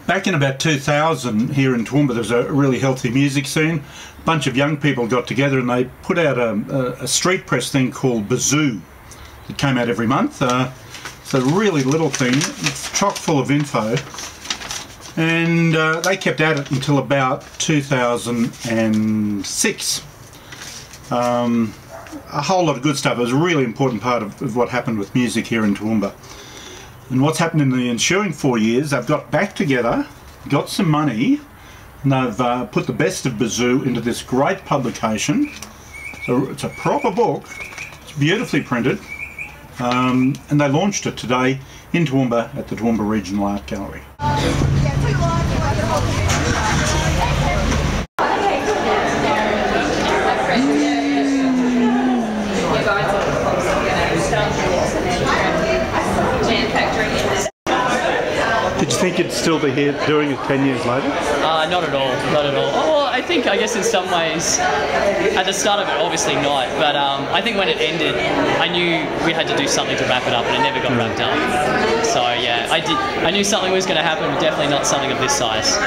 Back in about 2000 here in Toowoomba, there was a really healthy music scene. A bunch of young people got together and they put out a street press thing called BIZOO. It came out every month. It's a really little thing. It's chock full of info. And they kept at it until about 2006. A whole lot of good stuff. It was a really important part of what happened with music here in Toowoomba. And what's happened in the ensuing 4 years, they've got back together, got some money, and they've put the best of BIZOO into this great publication. So it's a proper book, it's beautifully printed, and they launched it today in Toowoomba at the Toowoomba Regional Art Gallery. Did you think you'd still be here doing it 10 years later? Not at all, not at all. Oh, well, I guess in some ways, at the start of it, obviously not, but I think when it ended, I knew we had to do something to wrap it up, and it never got wrapped up. So yeah, I knew something was going to happen, but definitely not something of this size.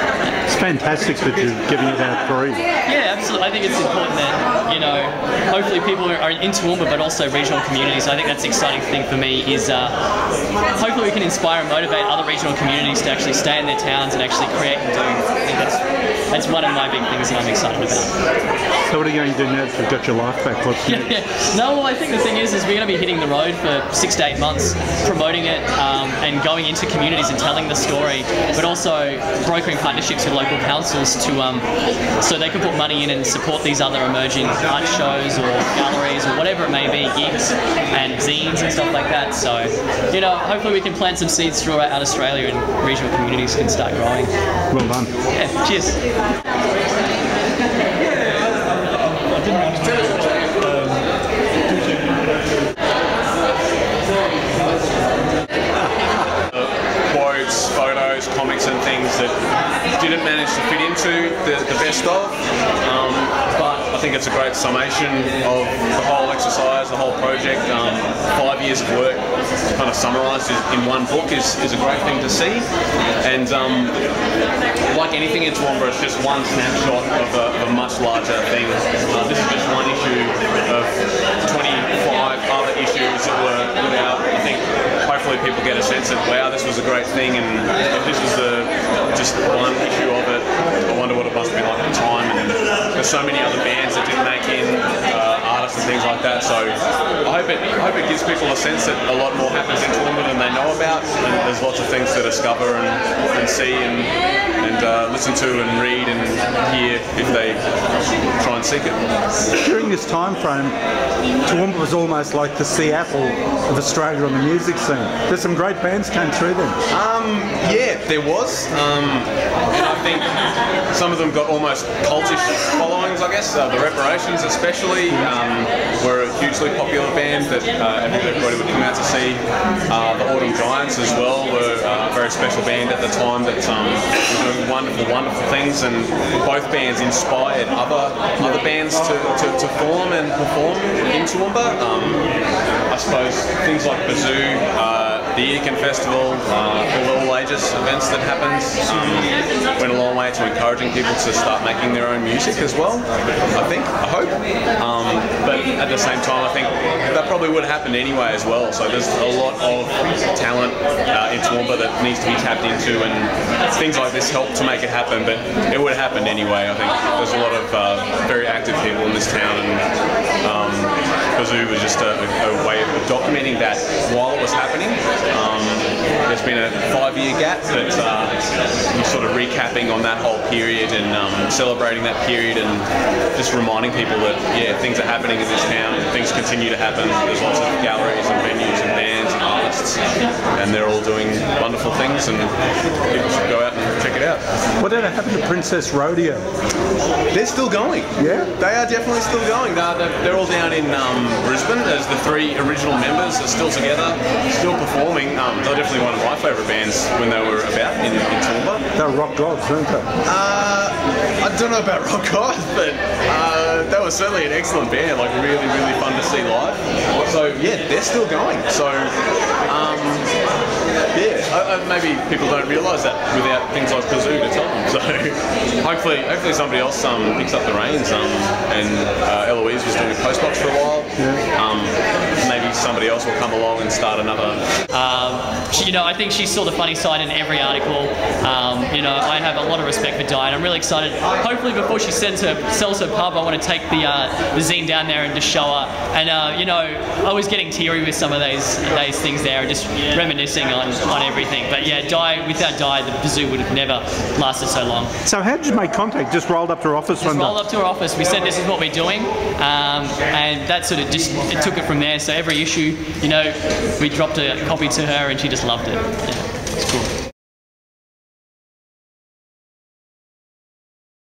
It's fantastic that you're giving it out free. Yeah, absolutely. I think it's important that, you know, hopefully people are in Toowoomba, but also regional communities. I think that's the exciting thing for me is hopefully we can inspire and motivate other regional communities to actually stay in their towns and actually create and do. I think that's one of my big things that I'm excited about. So what are you going to do now that you've got your life back? What's next? No, well, I think the thing is we're going to be hitting the road for 6 to 8 months, promoting it and going into communities and telling the story, but also brokering partnerships with local councils to so they can put money in and support these other emerging art shows or galleries or whatever it may be, gigs and zines and stuff like that. So, you know, hopefully we can plant some seeds throughout Australia and regional communities can start growing. Well done. Yeah, cheers. Quotes, photos, comics and things that didn't manage to fit into the best of, but I think it's a great summation of the whole exercise, the whole project. 5 years of work kind of summarised in one book is a great thing to see, and like anything in Toowoomba, it's just one snapshot of a much larger thing. This is just one issue of 25 other issues that were put out. I think hopefully people get a sense of, wow, this was a great thing, and if this was just one issue of it, I wonder what it must be like at the time. And there's so many other bands that didn't make in, artists and things like that, so I hope it gives people a sense that a lot more happens in Toowoomba than they know about, and there's lots of things to discover and see and listen to and read and hear if they try and seek it. During this time frame, Toowoomba was almost like the Seattle of Australia on the music scene. There's some great bands came through then. Yeah, there was, and I think some of them got almost cultish followings, I guess. The Reparations especially were a hugely popular band that everybody would come out to see. The Autumn Giants as well were a very special band at the time that were doing wonderful, wonderful things, and both bands inspired other bands to form and perform in Toowoomba. I suppose things like BIZOO, the Eakin Festival, all ages events that happened went a long way to encouraging people to start making their own music as well, I hope. But at the same time, I think that probably would have happened anyway as well. So there's a lot of talent in Toowoomba that needs to be tapped into, and things like this help to make it happen, but it would have happened anyway. I think there's a lot of very active people in this town, and BIZOO was just a way of documenting that while it was happening. There's been a 5-year gap, but I'm sort of recapping on that whole period and celebrating that period and just reminding people that, yeah, things are happening in this town and things continue to happen. There's lots of galleries and venues and bands and artists, and they're all doing wonderful things, and people should go out and check it out. Whatever happened to Princess Rodeo? They're still going. Yeah? They are definitely still going. They're all down in Brisbane, as the 3 original members are still together, still performing. They're definitely one of my favourite bands when they were about in Toowoomba. They were rock gods, weren't they? I don't know about rock guys, but that was certainly an excellent band. Like really, really fun to see live. So yeah, they're still going. So yeah, maybe people don't realise that without things like BIZOO to tell them. So hopefully somebody else picks up the reins. And Eloise was doing a postbox for a while. Maybe somebody else will come along and start another. I think she saw the funny side in every article. I have a lot of respect for Di, and I'm really excited. Hopefully, before she sells her pub, I want to take the zine down there and just show her. And I was getting teary with some of those things there, and just reminiscing on everything. But yeah, without Di, the BIZOO would have never lasted so long. So how did you make contact? Just rolled up to her office one day? Rolled up to her office. We said this is what we're doing, and that sort of it took it from there. So every issue, we dropped a copy to her, and she just loved it. Yeah, it's cool.